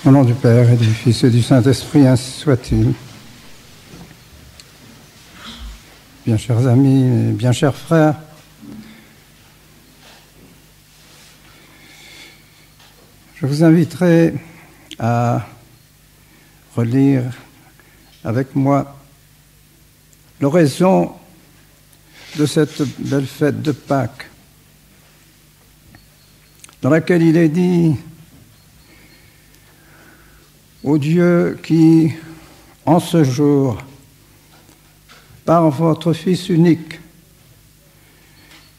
Au nom du Père et du Fils et du Saint-Esprit, ainsi soit-il. Bien chers amis et bien chers frères, je vous inviterai à relire avec moi l'oraison de cette belle fête de Pâques, dans laquelle il est dit: ô Dieu qui, en ce jour, par votre Fils unique,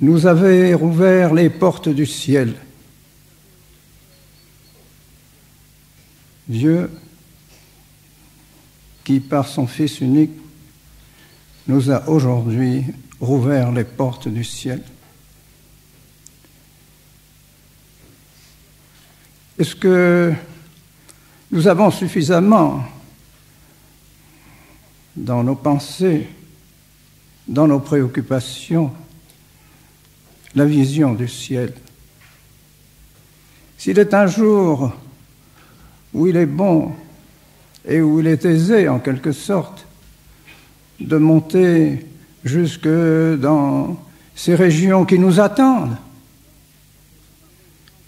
nous avez rouvert les portes du ciel. Dieu qui, par son Fils unique, nous a aujourd'hui rouvert les portes du ciel. Est-ce que nous avons suffisamment dans nos pensées, dans nos préoccupations, la vision du ciel? S'il est un jour où il est bon et où il est aisé, en quelque sorte, de monter jusque dans ces régions qui nous attendent,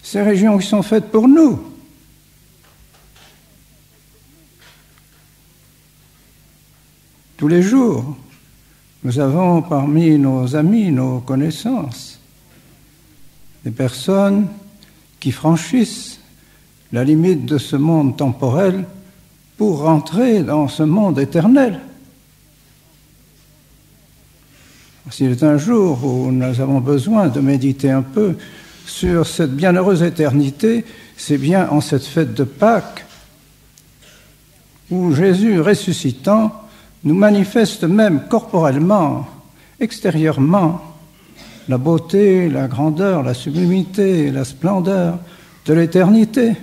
ces régions qui sont faites pour nous, tous les jours, nous avons parmi nos amis, nos connaissances, des personnes qui franchissent la limite de ce monde temporel pour rentrer dans ce monde éternel. S'il est un jour où nous avons besoin de méditer un peu sur cette bienheureuse éternité, c'est bien en cette fête de Pâques où Jésus ressuscitant nous manifeste même corporellement, extérieurement, la beauté, la grandeur, la sublimité, la splendeur de l'éternité.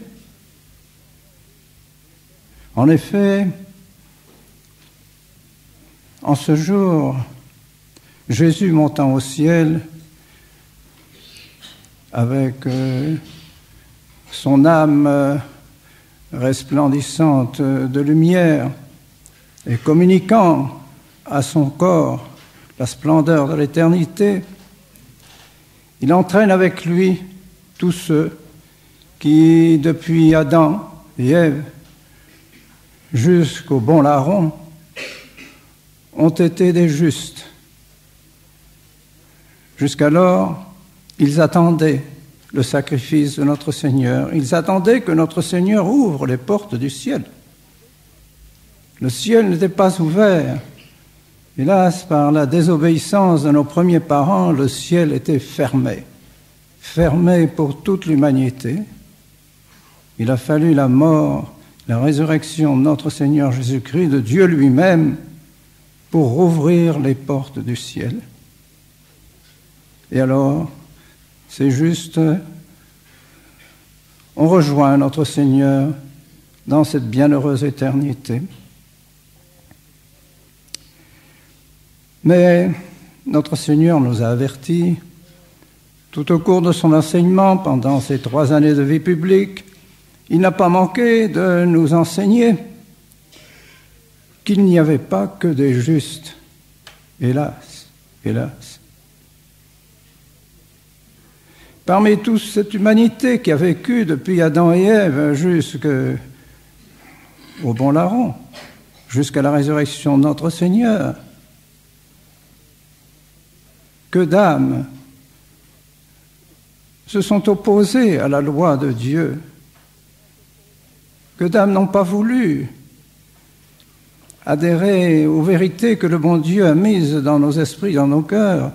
En effet, en ce jour, Jésus montant au ciel avec son âme resplendissante de lumière, et communiquant à son corps la splendeur de l'éternité, il entraîne avec lui tous ceux qui, depuis Adam et Ève jusqu'au bon larron, ont été des justes. Jusqu'alors, ils attendaient le sacrifice de notre Seigneur. Ils attendaient que notre Seigneur ouvre les portes du ciel. Le ciel n'était pas ouvert. Hélas, par la désobéissance de nos premiers parents, le ciel était fermé. Fermé pour toute l'humanité. Il a fallu la mort, la résurrection de notre Seigneur Jésus-Christ, de Dieu lui-même, pour rouvrir les portes du ciel. Et alors, c'est juste, on rejoint notre Seigneur dans cette bienheureuse éternité. Mais notre Seigneur nous a avertis, tout au cours de son enseignement, pendant ces 3 années de vie publique, il n'a pas manqué de nous enseigner qu'il n'y avait pas que des justes. Hélas, hélas. Parmi toute cette humanité qui a vécu depuis Adam et Ève jusqu'au bon larron, jusqu'à la résurrection de notre Seigneur, que d'âmes se sont opposées à la loi de Dieu, que d'âmes n'ont pas voulu adhérer aux vérités que le bon Dieu a mises dans nos esprits, dans nos cœurs,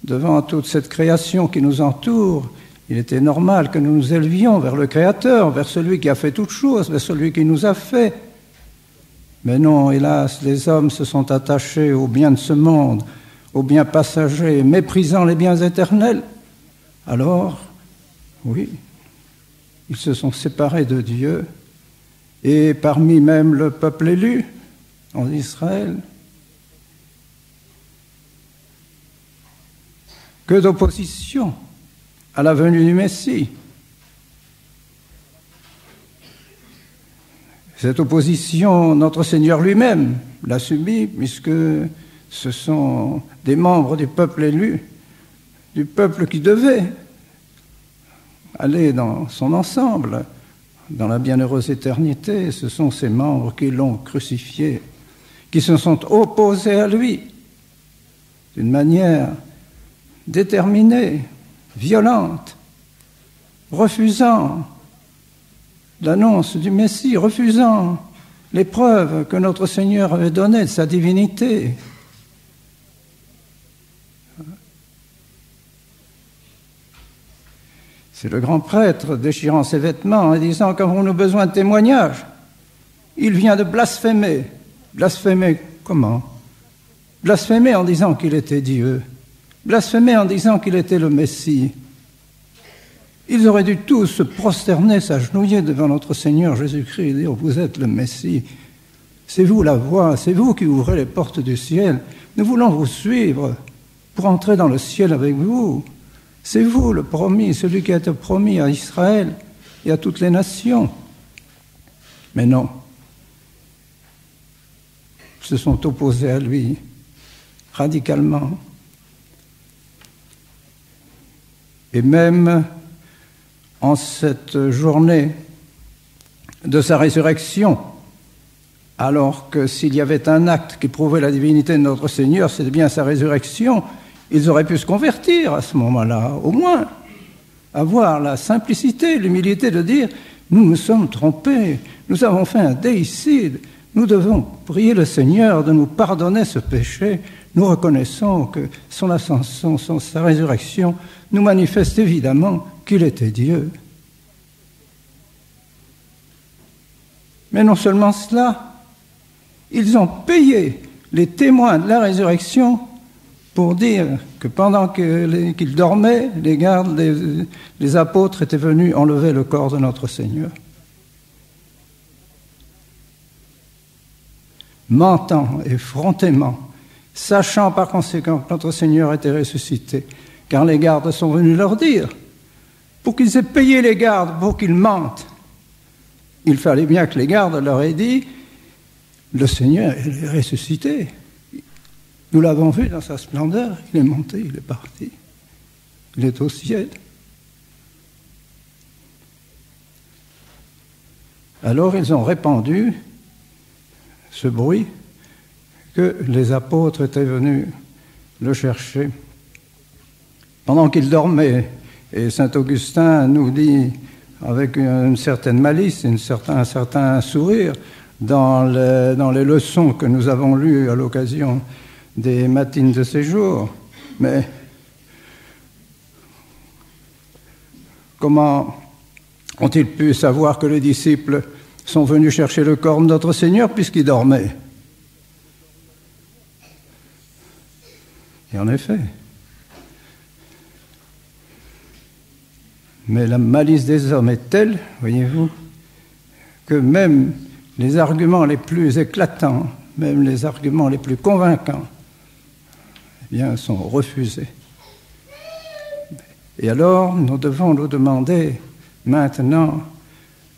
devant toute cette création qui nous entoure. Il était normal que nous nous élevions vers le Créateur, vers celui qui a fait toutes choses, vers celui qui nous a fait. Mais non, hélas, les hommes se sont attachés aux biens de ce monde, aux biens passagers, méprisant les biens éternels. Alors, oui, ils se sont séparés de Dieu, et parmi même le peuple élu en Israël. Que d'opposition à la venue du Messie. Cette opposition, notre Seigneur lui-même l'a subie, puisque ce sont des membres du peuple élu, du peuple qui devait aller dans son ensemble, dans la bienheureuse éternité. Ce sont ces membres qui l'ont crucifié, qui se sont opposés à lui d'une manière déterminée, violente, refusant l'annonce du Messie, refusant les preuves que notre Seigneur avait données de sa divinité. C'est le grand prêtre déchirant ses vêtements et disant « Qu'avons-nous besoin de témoignages ?» Il vient de blasphémer. Blasphémer comment? Blasphémer en disant qu'il était Dieu. Blasphémer en disant qu'il était le Messie. Ils auraient dû tous se prosterner, s'agenouiller devant notre Seigneur Jésus-Christ et dire « Vous êtes le Messie. C'est vous la voie, c'est vous qui ouvrez les portes du ciel. Nous voulons vous suivre pour entrer dans le ciel avec vous. C'est vous le promis, celui qui a été promis à Israël et à toutes les nations. » Mais non. Ils se sont opposés à lui radicalement. Et même en cette journée de sa résurrection, alors que s'il y avait un acte qui prouvait la divinité de notre Seigneur, c'était bien sa résurrection, ils auraient pu se convertir à ce moment-là, au moins avoir la simplicité, l'humilité de dire « Nous nous sommes trompés, nous avons fait un déicide, nous devons prier le Seigneur de nous pardonner ce péché. Nous reconnaissons que son ascension, sa résurrection, nous manifeste évidemment qu'il était Dieu. » Mais non seulement cela, ils ont payé les témoins de la résurrection pour dire que pendant qu'ils dormaient, les gardes, les apôtres étaient venus enlever le corps de notre Seigneur. Mentant effrontément, sachant par conséquent que notre Seigneur était ressuscité, car les gardes sont venus leur dire, pour qu'ils aient payé les gardes, pour qu'ils mentent, il fallait bien que les gardes leur aient dit, le Seigneur est ressuscité. Nous l'avons vu dans sa splendeur, il est monté, il est parti, il est au ciel. Alors ils ont répandu ce bruit que les apôtres étaient venus le chercher pendant qu'il dormait. Et saint Augustin nous dit, avec une certaine malice, un certain sourire, dans les leçons que nous avons lues à l'occasion des matines de ces jours, mais comment ont-ils pu savoir que les disciples sont venus chercher le corps de notre Seigneur puisqu'il dormait? Et en effet. Mais la malice des hommes est telle, voyez-vous, que même les arguments les plus éclatants, même les arguments les plus convaincants, eh bien, sont refusés. Et alors, nous devons nous demander maintenant,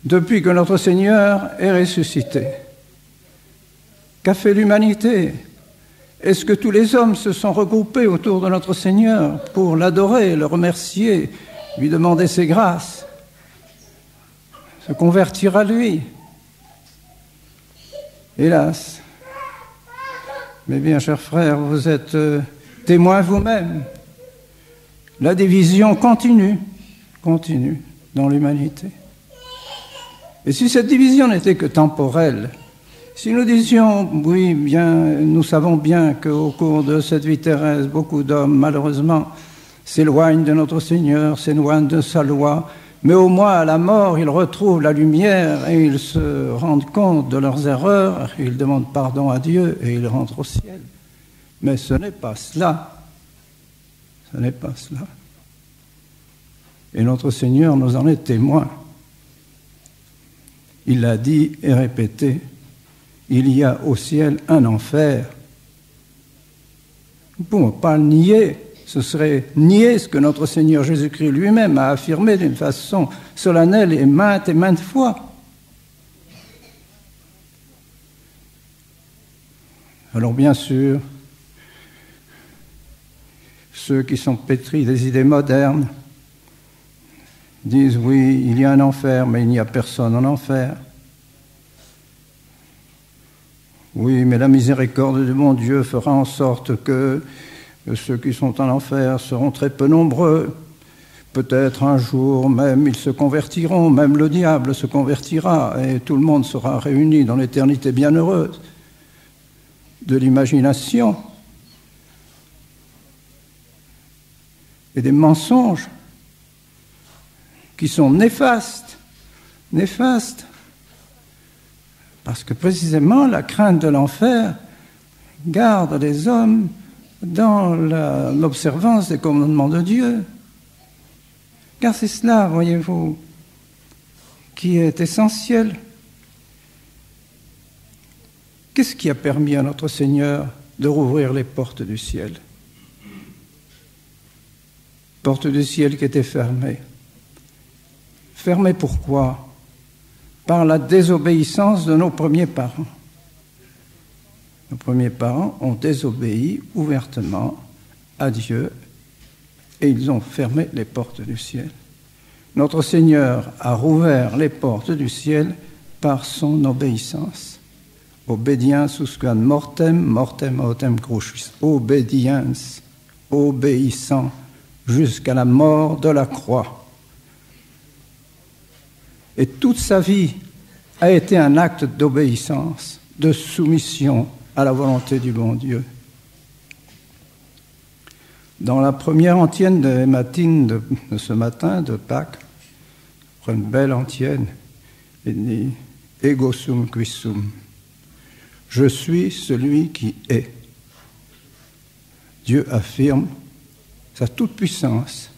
depuis que notre Seigneur est ressuscité, qu'a fait l'humanité? Est-ce que tous les hommes se sont regroupés autour de notre Seigneur pour l'adorer, le remercier, lui demander ses grâces, se convertir à lui? Hélas. Mais bien, chers frères, vous êtes témoins vous-même. La division continue dans l'humanité. Et si cette division n'était que temporelle, si nous disions, oui, bien, nous savons bien qu'au cours de cette vie terrestre, beaucoup d'hommes, malheureusement, s'éloignent de notre Seigneur, s'éloignent de sa loi, mais au moins à la mort, ils retrouvent la lumière et ils se rendent compte de leurs erreurs, ils demandent pardon à Dieu et ils rentrent au ciel. Mais ce n'est pas cela. Ce n'est pas cela. Et notre Seigneur nous en est témoin. Il l'a dit et répété, il y a au ciel un enfer. Nous ne pouvons pas le nier. Ce serait nier ce que notre Seigneur Jésus-Christ lui-même a affirmé d'une façon solennelle et maintes fois. Alors bien sûr, ceux qui sont pétris des idées modernes disent oui, il y a un enfer, mais il n'y a personne en enfer. Oui, mais la miséricorde de mon Dieu fera en sorte que ceux qui sont en enfer seront très peu nombreux. Peut-être un jour même ils se convertiront, même le diable se convertira et tout le monde sera réuni dans l'éternité bienheureuse de l'imagination et des mensonges qui sont néfastes, parce que précisément la crainte de l'enfer garde les hommes dans l'observance des commandements de Dieu. Car c'est cela, voyez-vous, qui est essentiel. Qu'est-ce qui a permis à notre Seigneur de rouvrir les portes du ciel? Portes du ciel qui étaient fermées. Fermées pourquoi? Par la désobéissance de nos premiers parents. Nos premiers parents ont désobéi ouvertement à Dieu et ils ont fermé les portes du ciel. Notre Seigneur a rouvert les portes du ciel par son obéissance. Obedience usquam mortem, mortem autem crucis. Obédience, obéissant jusqu'à la mort de la croix. Et toute sa vie a été un acte d'obéissance, de soumission à la volonté du bon Dieu. Dans la première antienne de matine de ce matin, de Pâques, une belle antienne, il dit « Ego sum qui sum ». Je suis celui qui est. Dieu affirme sa toute-puissance.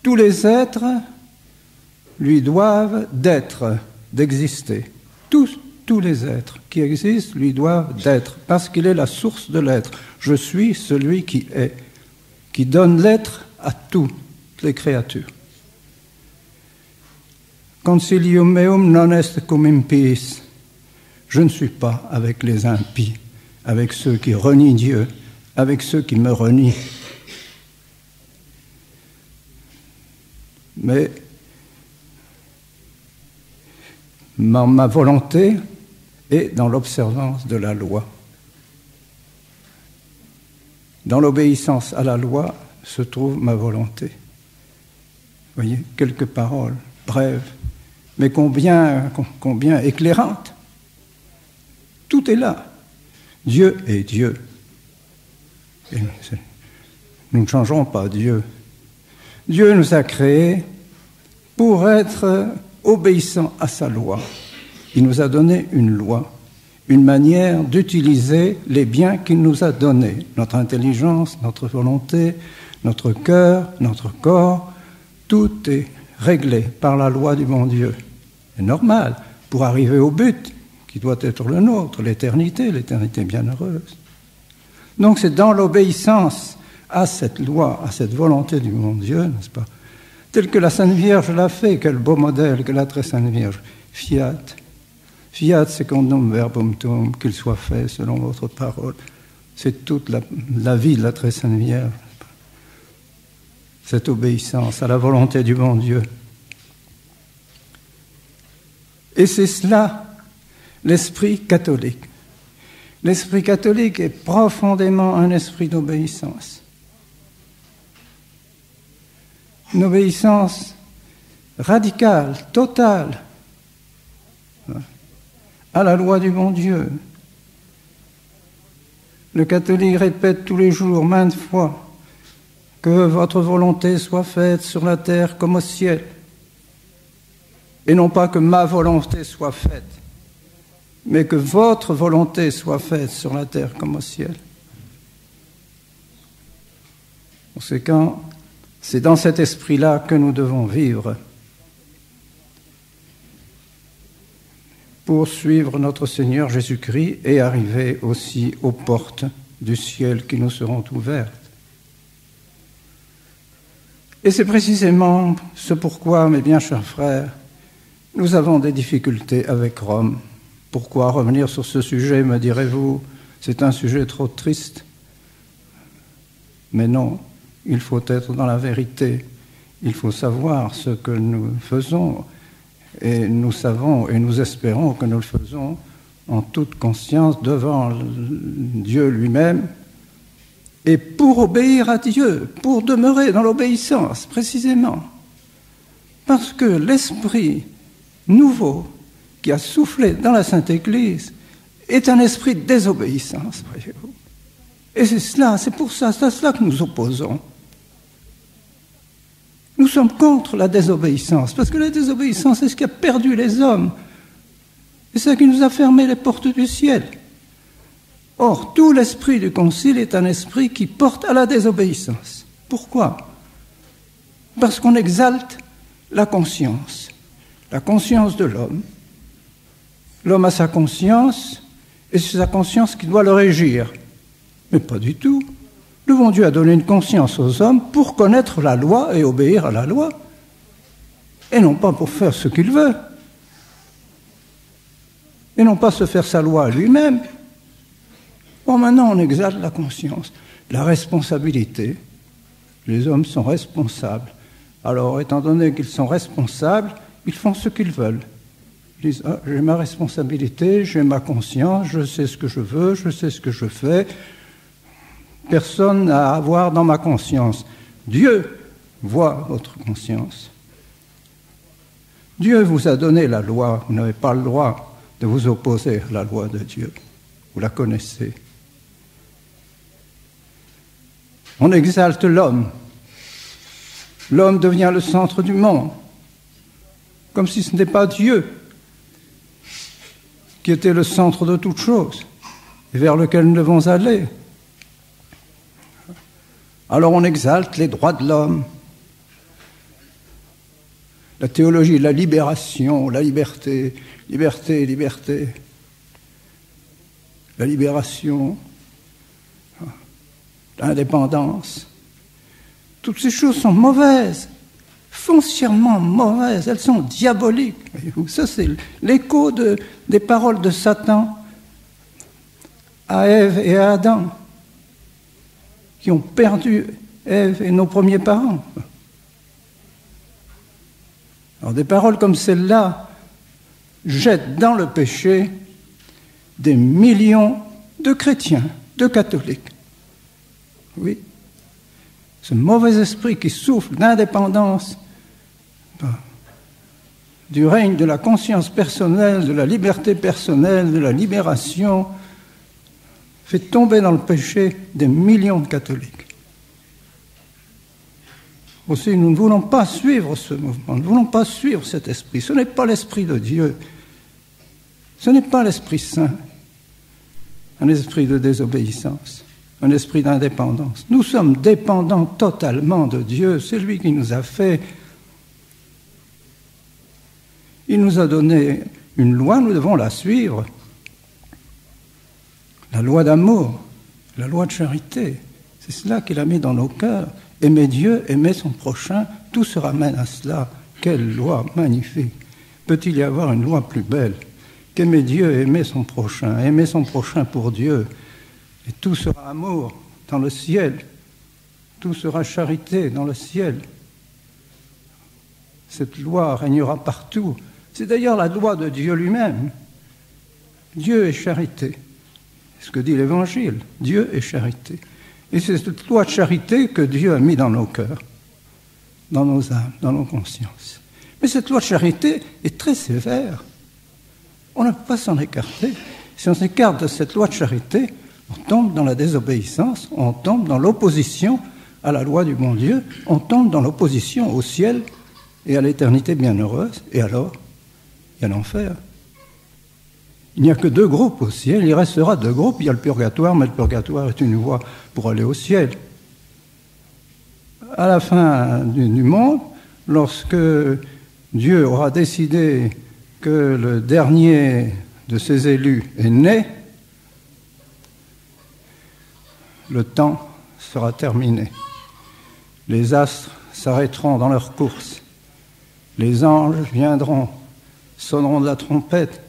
Tous les êtres lui doivent d'être, d'exister. Tous les êtres qui existent lui doivent d'être, parce qu'il est la source de l'être. Je suis celui qui est, qui donne l'être à toutes les créatures. Concilium meum non est cum impiis. Je ne suis pas avec les impies, avec ceux qui renient Dieu, avec ceux qui me renient. Mais ma volonté est dans l'observance de la loi. Dans l'obéissance à la loi se trouve ma volonté. Vous voyez, quelques paroles brèves, mais combien éclairantes. Tout est là. Dieu est Dieu. Et nous ne changerons pas Dieu. Dieu nous a créés pour être obéissants à sa loi. Il nous a donné une loi, une manière d'utiliser les biens qu'il nous a donnés. Notre intelligence, notre volonté, notre cœur, notre corps, tout est réglé par la loi du bon Dieu. C'est normal pour arriver au but qui doit être le nôtre, l'éternité bienheureuse. Donc c'est dans l'obéissance à cette loi, à cette volonté du bon Dieu, n'est-ce pas? Tel que la Sainte Vierge l'a fait, quel beau modèle que la très Sainte Vierge. Fiat. Fiat secundum verbum tuum, qu'il soit fait selon votre parole. C'est toute la vie de la très Sainte Vierge. Cette obéissance à la volonté du bon Dieu. Et c'est cela, l'esprit catholique. L'esprit catholique est profondément un esprit d'obéissance. Une obéissance radicale, totale, à la loi du bon Dieu. Le catholique répète tous les jours, maintes fois, que votre volonté soit faite sur la terre comme au ciel. Et non pas que ma volonté soit faite, mais que votre volonté soit faite sur la terre comme au ciel. Conséquent, c'est dans cet esprit-là que nous devons vivre pour suivre notre Seigneur Jésus-Christ et arriver aussi aux portes du ciel qui nous seront ouvertes. Et c'est précisément ce pourquoi, mes bien chers frères, nous avons des difficultés avec Rome. Pourquoi revenir sur ce sujet, me direz-vous? c'est un sujet trop triste. Mais non, il faut être dans la vérité. Il faut savoir ce que nous faisons. Et nous savons et nous espérons que nous le faisons en toute conscience devant Dieu lui-même et pour obéir à Dieu, pour demeurer dans l'obéissance, précisément. Parce que l'esprit nouveau qui a soufflé dans la Sainte Église est un esprit de désobéissance, voyez-vous. Et c'est cela, c'est pour ça, c'est à cela que nous opposons. Nous sommes contre la désobéissance, parce que la désobéissance, c'est ce qui a perdu les hommes. C'est ça qui nous a fermé les portes du ciel. Or, tout l'esprit du Concile est un esprit qui porte à la désobéissance. Pourquoi? Parce qu'on exalte la conscience de l'homme. L'homme a sa conscience, et c'est sa conscience qui doit le régir. Mais pas du tout. Le bon Dieu a donné une conscience aux hommes pour connaître la loi et obéir à la loi, et non pas pour faire ce qu'il veut, et non pas se faire sa loi à lui-même. Bon, maintenant on exalte la conscience, la responsabilité. Les hommes sont responsables. Alors, étant donné qu'ils sont responsables, ils font ce qu'ils veulent. Ils disent, ah, j'ai ma responsabilité, j'ai ma conscience, je sais ce que je veux, je sais ce que je fais. Personne n'a à avoir dans ma conscience. Dieu voit votre conscience. Dieu vous a donné la loi. Vous n'avez pas le droit de vous opposer à la loi de Dieu. Vous la connaissez. On exalte l'homme. L'homme devient le centre du monde. Comme si ce n'était pas Dieu qui était le centre de toute chose et vers lequel nous devons aller. Alors on exalte les droits de l'homme, la théologie de la libération, la liberté, liberté, liberté, la libération, l'indépendance. Toutes ces choses sont mauvaises, foncièrement mauvaises, elles sont diaboliques. Ça, c'est l'écho des paroles de Satan à Ève et à Adam, qui ont perdu Ève et nos premiers parents. Alors des paroles comme celle-là jettent dans le péché des millions de chrétiens, de catholiques. Oui. Ce mauvais esprit qui souffle d'indépendance, du règne de la conscience personnelle, de la liberté personnelle, de la libération, fait tomber dans le péché des millions de catholiques. Aussi, nous ne voulons pas suivre ce mouvement, nous ne voulons pas suivre cet esprit. Ce n'est pas l'esprit de Dieu, ce n'est pas l'Esprit Saint, un esprit de désobéissance, un esprit d'indépendance. Nous sommes dépendants totalement de Dieu, c'est lui qui nous a fait. Il nous a donné une loi, nous devons la suivre. La loi d'amour, la loi de charité, c'est cela qu'il a mis dans nos cœurs. Aimer Dieu, aimer son prochain, tout se ramène à cela. Quelle loi magnifique! Peut-il y avoir une loi plus belle qu'aimer Dieu et aimer son prochain pour Dieu? Et tout sera amour dans le ciel, tout sera charité dans le ciel. Cette loi régnera partout. C'est d'ailleurs la loi de Dieu lui-même. Dieu est charité. C'est ce que dit l'Évangile. Dieu est charité. Et c'est cette loi de charité que Dieu a mis dans nos cœurs, dans nos âmes, dans nos consciences. Mais cette loi de charité est très sévère. On ne peut pas s'en écarter. Si on s'écarte de cette loi de charité, on tombe dans la désobéissance, on tombe dans l'opposition à la loi du bon Dieu, on tombe dans l'opposition au ciel et à l'éternité bienheureuse. Et alors, il y a l'enfer. Il n'y a que deux groupes au ciel, il restera deux groupes. Il y a le purgatoire, mais le purgatoire est une voie pour aller au ciel. À la fin du monde, lorsque Dieu aura décidé que le dernier de ses élus est né, le temps sera terminé. Les astres s'arrêteront dans leur course. Les anges viendront, sonneront de la trompette,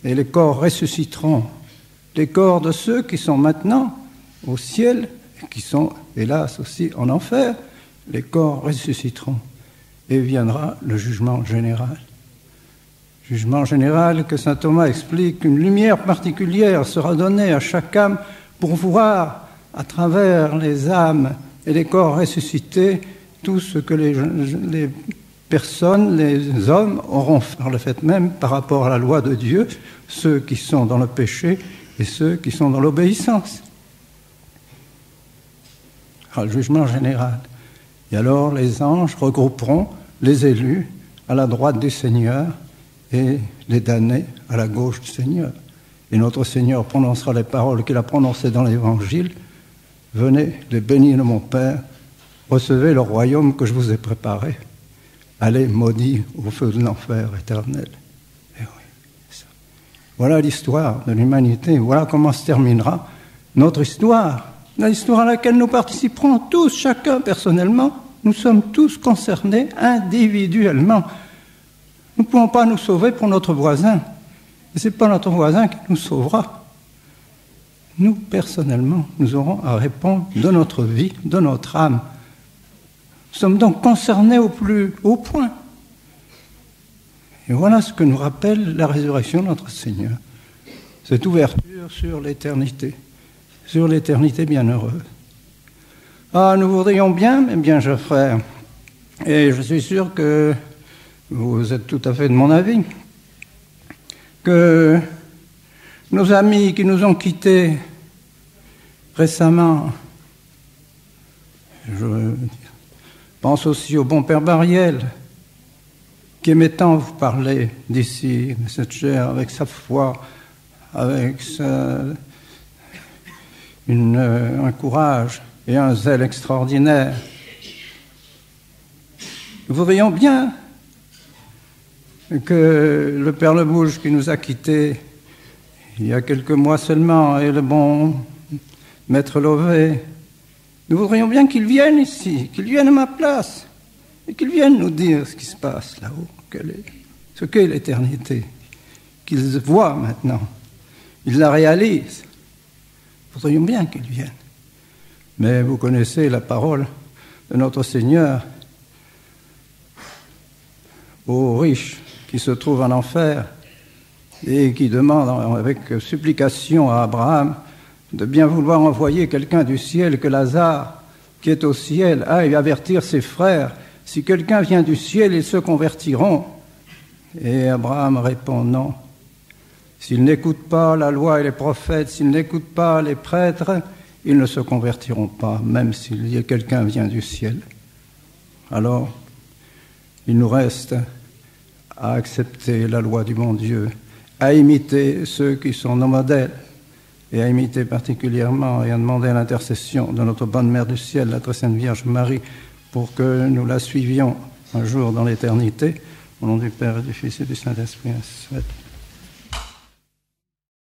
et les corps ressusciteront les corps de ceux qui sont maintenant au ciel et qui sont, hélas, aussi en enfer. Les corps ressusciteront et viendra le jugement général. Jugement général que saint Thomas explique, une lumière particulière sera donnée à chaque âme pour voir à travers les âmes et les corps ressuscités tout ce que les personnes, les hommes auront fait par le fait même par rapport à la loi de Dieu, ceux qui sont dans le péché et ceux qui sont dans l'obéissance. Le jugement général. Et alors les anges regrouperont les élus à la droite du Seigneur et les damnés à la gauche du Seigneur. Et notre Seigneur prononcera les paroles qu'il a prononcées dans l'Évangile. Venez, les bénis de mon Père, recevez le royaume que je vous ai préparé. Allez, maudits au feu de l'enfer éternel. Et oui, ça. Voilà l'histoire de l'humanité. Voilà comment se terminera notre histoire. L'histoire à laquelle nous participerons tous, chacun personnellement. Nous sommes tous concernés individuellement. Nous ne pouvons pas nous sauver pour notre voisin. Et ce n'est pas notre voisin qui nous sauvera. Nous, personnellement, nous aurons à répondre de notre vie, de notre âme. Nous sommes donc concernés au plus haut point. Et voilà ce que nous rappelle la résurrection de notre Seigneur. Cette ouverture sur l'éternité bienheureuse. Ah, nous voudrions bien, mes bien chers frères, et je suis sûr que vous êtes tout à fait de mon avis, que nos amis qui nous ont quittés récemment, je pense aussi au bon Père Bariel, qui aimait tant vous parler d'ici, de cette chair, avec sa foi, avec un courage et un zèle extraordinaire. Nous voudrions bien que le Père Lebouge, qui nous a quittés il y a quelques mois seulement, et le bon Maître Lové, nous voudrions bien qu'il vienne ici, qu'il vienne à ma place, et qu'il vienne nous dire ce qui se passe là-haut, ce qu'est l'éternité, qu'ils voient maintenant, ils la réalisent. Nous voudrions bien qu'il vienne. Mais vous connaissez la parole de notre Seigneur aux riches qui se trouvent en enfer et qui demandent avec supplication à Abraham de bien vouloir envoyer quelqu'un du ciel, que Lazare, qui est au ciel, aille avertir ses frères. Si quelqu'un vient du ciel, ils se convertiront. Et Abraham répond non. S'ils n'écoutent pas la loi et les prophètes, s'ils n'écoutent pas les prêtres, ils ne se convertiront pas, même si quelqu'un vient du ciel. Alors, il nous reste à accepter la loi du bon Dieu, à imiter ceux qui sont nos modèles, et à imiter particulièrement et à demander l'intercession de notre bonne Mère du ciel, la très sainte Vierge Marie, pour que nous la suivions un jour dans l'éternité. Au nom du Père et du Fils et du Saint-Esprit, ainsi soit.